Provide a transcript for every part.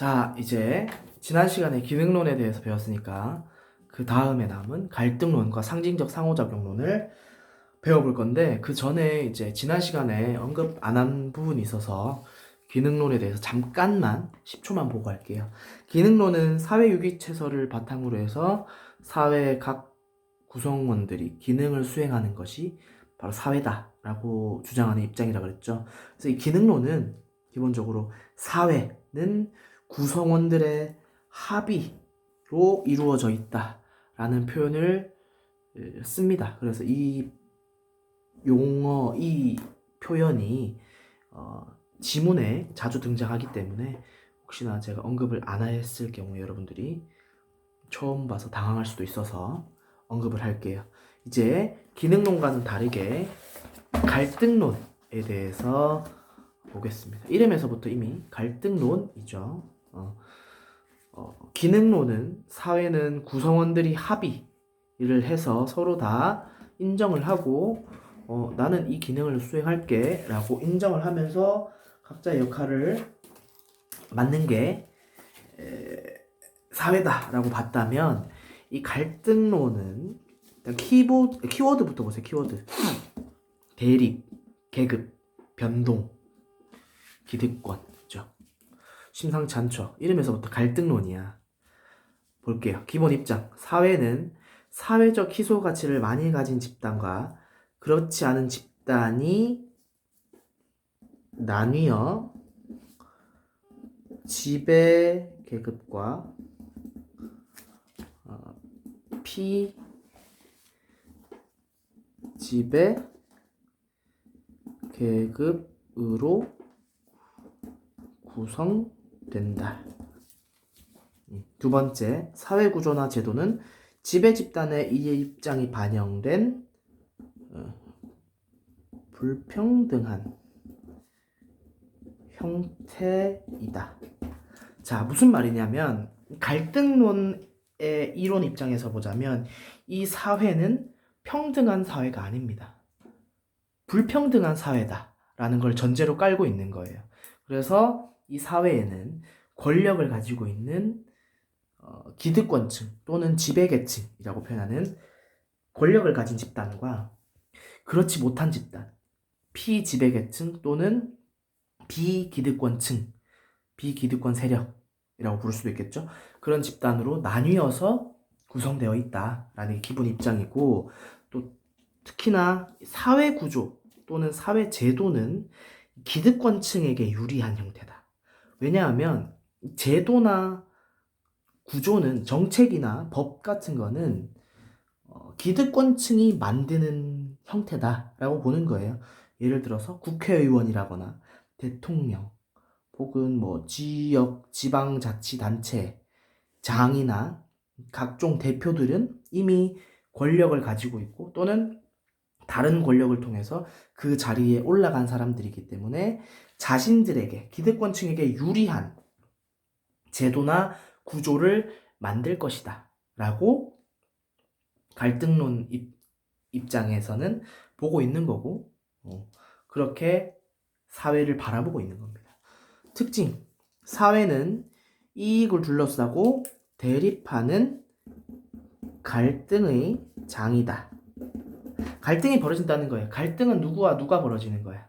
자, 이제 지난 시간에 기능론에 대해서 배웠으니까 그 다음에 남은 갈등론과 상징적 상호작용론을 배워볼 건데, 그 전에 이제 지난 시간에 언급 안 한 부분이 있어서 기능론에 대해서 잠깐만 10초만 보고 할게요. 기능론은 사회유기체설을 바탕으로 해서 사회의 각 구성원들이 기능을 수행하는 것이 바로 사회다라고 주장하는 입장이라 그랬죠. 그래서 이 기능론은 기본적으로 사회는 구성원들의 합의로 이루어져 있다라는 표현을 씁니다. 그래서 이 표현이 지문에 자주 등장하기 때문에 혹시나 제가 언급을 안 했을 경우에 여러분들이 처음 봐서 당황할 수도 있어서 언급을 할게요. 이제 기능론과는 다르게 갈등론에 대해서 보겠습니다. 이름에서부터 이미 갈등론이죠. 기능론은 사회는 구성원들이 합의를 해서 서로 다 인정을 하고 나는 이 기능을 수행할게 라고 인정을 하면서 각자의 역할을 맡는 게 사회다 라고 봤다면, 이 갈등론은 일단 키워드부터 보세요. 키워드. 대립, 계급, 변동, 기득권이죠. 심상치 않죠. 이름에서부터 갈등론이야. 볼게요. 기본 입장. 사회는 사회적 희소 가치를 많이 가진 집단과 그렇지 않은 집단이 나뉘어 지배 계급과 피지배 계급으로 구성된다. 두 번째, 사회 구조나 제도는 지배 집단의 이해 입장이 반영된 불평등한 형태이다. 자, 무슨 말이냐면 갈등론의 이론 입장에서 보자면 이 사회는 평등한 사회가 아닙니다. 불평등한 사회다라는 걸 전제로 깔고 있는 거예요. 그래서 이 사회에는 권력을 가지고 있는 기득권층 또는 지배계층이라고 표현하는 권력을 가진 집단과 그렇지 못한 집단, 피지배계층 또는 비기득권층, 비기득권 세력이라고 부를 수도 있겠죠. 그런 집단으로 나뉘어서 구성되어 있다라는 게 기본 입장이고, 또 특히나 사회 구조 또는 사회 제도는 기득권층에게 유리한 형태다. 왜냐하면 제도나 구조는, 정책이나 법 같은 거는 기득권층이 만드는 형태다라고 보는 거예요. 예를 들어서 국회의원이라거나 대통령 혹은 뭐 지역 지방자치단체 장이나 각종 대표들은 이미 권력을 가지고 있고 또는 다른 권력을 통해서 그 자리에 올라간 사람들이기 때문에 자신들에게, 기득권층에게 유리한 제도나 구조를 만들 것이다 라고 갈등론 입장에서는 보고 있는 거고, 그렇게 사회를 바라보고 있는 겁니다. 특징, 사회는 이익을 둘러싸고 대립하는 갈등의 장이다. 갈등이 벌어진다는 거예요. 갈등은 누구와 누가 벌어지는 거야?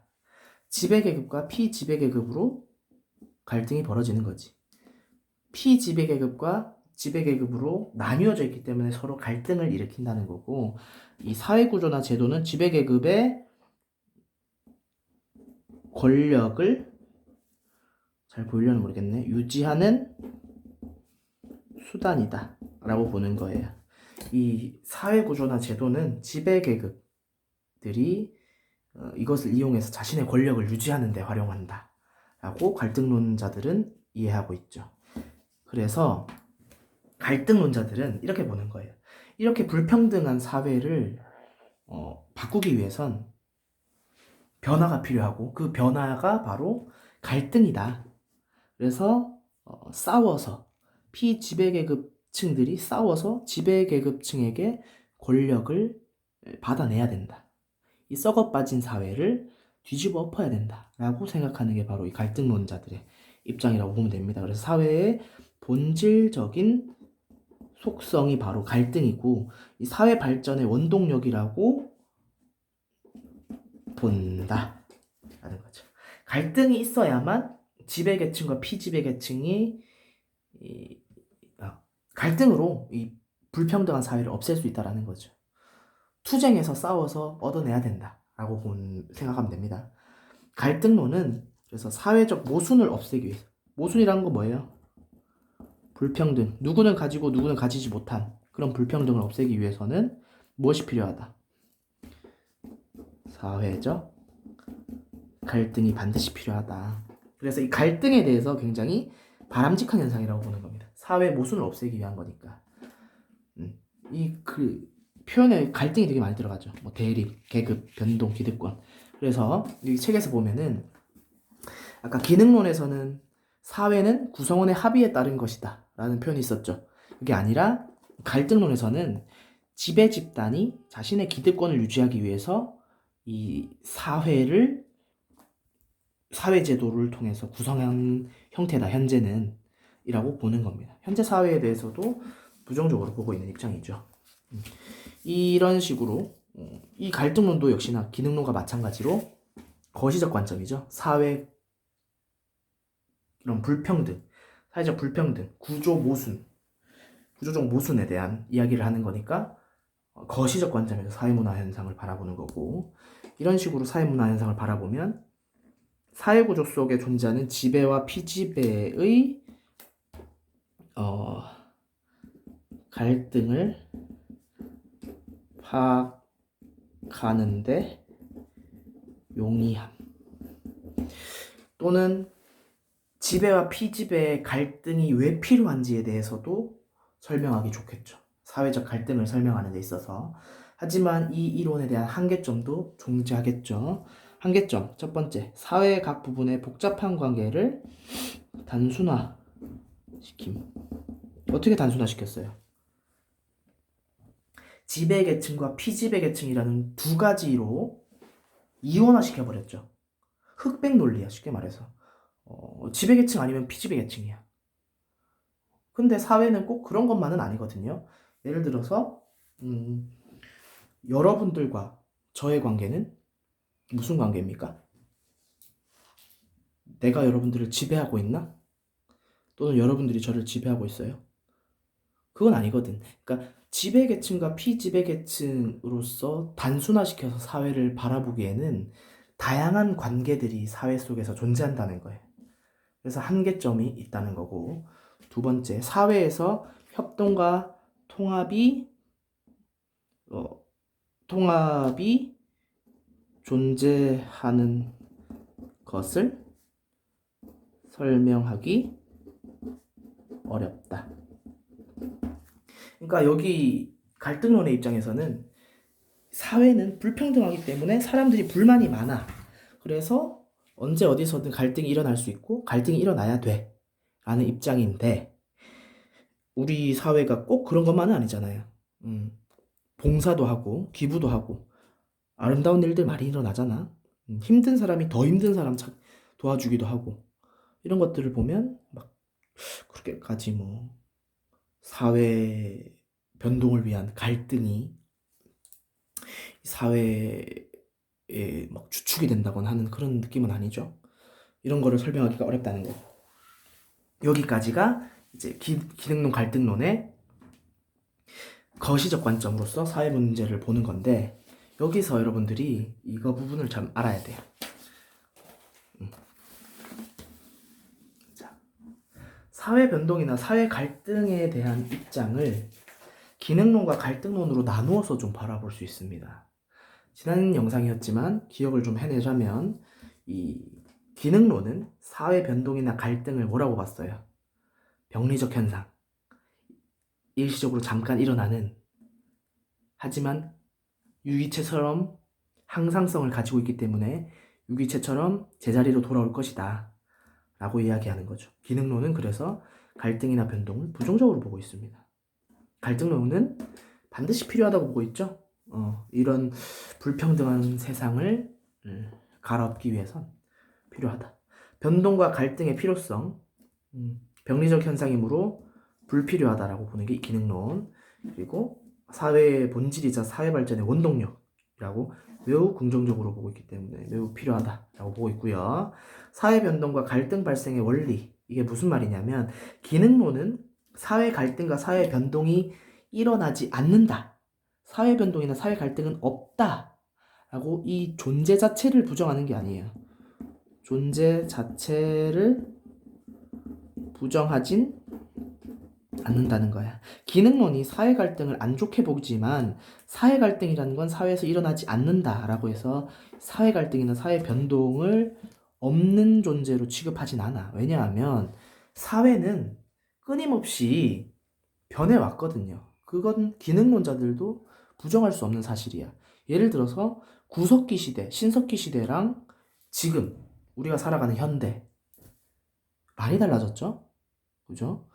지배계급과 피지배계급으로 갈등이 벌어지는 거지. 피지배계급과 지배계급으로 나뉘어져 있기 때문에 서로 갈등을 일으킨다는 거고, 이 사회구조나 제도는 지배계급의 권력을, 잘 보이려는 모르겠네, 유지하는 수단이다 라고 보는 거예요. 이 사회구조나 제도는 지배계급들이 이것을 이용해서 자신의 권력을 유지하는 데 활용한다 라고 갈등론자들은 이해하고 있죠. 그래서 갈등론자들은 이렇게 보는 거예요. 이렇게 불평등한 사회를 바꾸기 위해선 변화가 필요하고, 그 변화가 바로 갈등이다. 그래서 싸워서, 피지배계급층들이 싸워서 지배계급층에게 권력을 받아내야 된다. 이 썩어 빠진 사회를 뒤집어 엎어야 된다 라고 생각하는 게 바로 이 갈등론자들의 입장이라고 보면 됩니다. 그래서 사회의 본질적인 속성이 바로 갈등이고 이 사회 발전의 원동력이라고 본다 라는 거죠. 갈등이 있어야만 지배계층과 피지배계층이 갈등으로 이 불평등한 사회를 없앨 수 있다라는 거죠. 투쟁해서 싸워서 얻어내야 된다라고 생각하면 됩니다. 갈등론은 그래서 사회적 모순을 없애기 위해서, 모순이라는 건 뭐예요? 불평등, 누구는 가지고 누구는 가지지 못한 그런 불평등을 없애기 위해서는 무엇이 필요하다? 사회적 갈등이 반드시 필요하다. 그래서 이 갈등에 대해서 굉장히 바람직한 현상이라고 보는 겁니다. 사회 모순을 없애기 위한 거니까. 이 표현에 갈등이 되게 많이 들어가죠. 뭐 대립, 계급, 변동, 기득권. 그래서 이 책에서 보면은 아까 기능론에서는 사회는 구성원의 합의에 따른 것이다 라는 표현이 있었죠. 그게 아니라 갈등론에서는 지배 집단이 자신의 기득권을 유지하기 위해서 이 사회제도를 통해서 구성한 형태다, 현재는 이라고 보는 겁니다. 현재 사회에 대해서도 부정적으로 보고 있는 입장이죠. 이런 식으로 이 갈등론도 역시나 기능론과 마찬가지로 거시적 관점이죠. 사회 이런 불평등, 사회적 불평등, 구조적 모순에 대한 이야기를 하는 거니까 거시적 관점에서 사회문화 현상을 바라보는 거고, 이런 식으로 사회문화 현상을 바라보면 사회구조 속에 존재하는 지배와 피지배의 갈등을 파악하는데 용이함 또는 지배와 피지배의 갈등이 왜 필요한지에 대해서도 설명하기 좋겠죠. 사회적 갈등을 설명하는 데 있어서. 하지만 이 이론에 대한 한계점도 존재하겠죠. 한계점 첫 번째, 사회의 각 부분의 복잡한 관계를 단순화시킴. 어떻게 단순화시켰어요? 지배계층과 피지배계층이라는 두 가지로 이원화시켜버렸죠. 흑백 논리야, 쉽게 말해서. 지배계층 아니면 피지배계층이야. 근데 사회는 꼭 그런 것만은 아니거든요. 예를 들어서 여러분들과 저의 관계는 무슨 관계입니까? 내가 여러분들을 지배하고 있나? 또는 여러분들이 저를 지배하고 있어요? 그건 아니거든. 그러니까 지배계층과 피지배계층으로서 단순화시켜서 사회를 바라보기에는 다양한 관계들이 사회 속에서 존재한다는 거예요. 그래서 한계점이 있다는 거고, 두 번째, 사회에서 협동과 통합이 존재하는 것을 설명하기 어렵다. 그러니까 여기 갈등론의 입장에서는 사회는 불평등하기 때문에 사람들이 불만이 많아. 그래서 언제 어디서든 갈등이 일어날 수 있고 갈등이 일어나야 돼 라는 입장인데, 우리 사회가 꼭 그런 것만은 아니잖아요. 봉사도 하고 기부도 하고 아름다운 일들 많이 일어나잖아. 힘든 사람이 더 힘든 사람 도와주기도 하고, 이런 것들을 보면 막 그렇게까지 뭐 사회 변동을 위한 갈등이 사회에 막 주축이 된다거나 하는 그런 느낌은 아니죠. 이런 거를 설명하기가 어렵다는 거. 여기까지가 이제 기능론 갈등론의 거시적 관점으로서 사회 문제를 보는 건데, 여기서 여러분들이 이거 부분을 참 알아야 돼요. 자, 사회 변동이나 사회 갈등에 대한 입장을 기능론과 갈등론으로 나누어서 좀 바라볼 수 있습니다. 지난 영상이었지만 기억을 좀 해내자면, 이 기능론은 사회 변동이나 갈등을 뭐라고 봤어요? 병리적 현상, 일시적으로 잠깐 일어나는, 하지만 유기체처럼 항상성을 가지고 있기 때문에 유기체처럼 제자리로 돌아올 것이다 라고 이야기하는 거죠. 기능론은 그래서 갈등이나 변동을 부정적으로 보고 있습니다. 갈등론은 반드시 필요하다고 보고 있죠. 이런 불평등한 세상을 갈아엎기 위해선 필요하다. 변동과 갈등의 필요성, 병리적 현상이므로 불필요하다라고 보는 게 기능론. 그리고 사회의 본질이자 사회 발전의 원동력이라고 매우 긍정적으로 보고 있기 때문에 매우 필요하다라고 보고 있고요. 사회 변동과 갈등 발생의 원리, 이게 무슨 말이냐면 기능론은 사회 갈등과 사회 변동이 일어나지 않는다. 사회 변동이나 사회 갈등은 없다. 라고 이 존재 자체를 부정하는 게 아니에요. 존재 자체를 부정하진 않는다는 거야. 기능론이 사회 갈등을 안 좋게 보지만 사회 갈등이라는 건 사회에서 일어나지 않는다라고 해서 사회 갈등이나 사회 변동을 없는 존재로 취급하진 않아. 왜냐하면 사회는 끊임없이 변해왔거든요. 그건 기능론자들도 부정할 수 없는 사실이야. 예를 들어서 구석기 시대, 신석기 시대랑 지금 우리가 살아가는 현대 많이 달라졌죠? 그죠?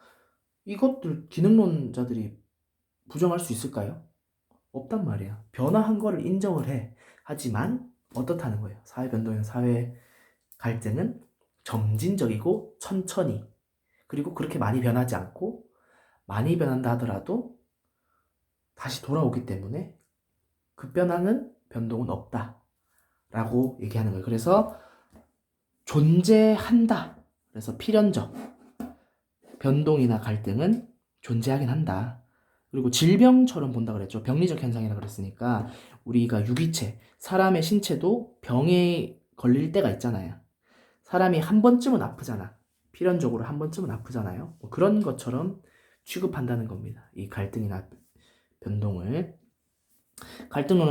이것들 기능론자들이 부정할 수 있을까요? 없단 말이야. 변화한 거를 인정을 해. 하지만 어떻다는 거예요? 사회 변동이나 사회 갈등은 점진적이고 천천히, 그리고 그렇게 많이 변하지 않고 많이 변한다 하더라도 다시 돌아오기 때문에 급변하는 변동은 없다 라고 얘기하는 거예요. 그래서 존재한다. 그래서 필연적 변동이나 갈등은 존재하긴 한다. 그리고 질병처럼 본다 그랬죠. 병리적 현상이라 그랬으니까 우리가 유기체, 사람의 신체도 병에 걸릴 때가 있잖아요. 사람이 한 번쯤은 아프잖아. 필연적으로 한 번쯤은 아프잖아요. 뭐 그런 것처럼 취급한다는 겁니다. 이 갈등이나 변동을. 갈등론은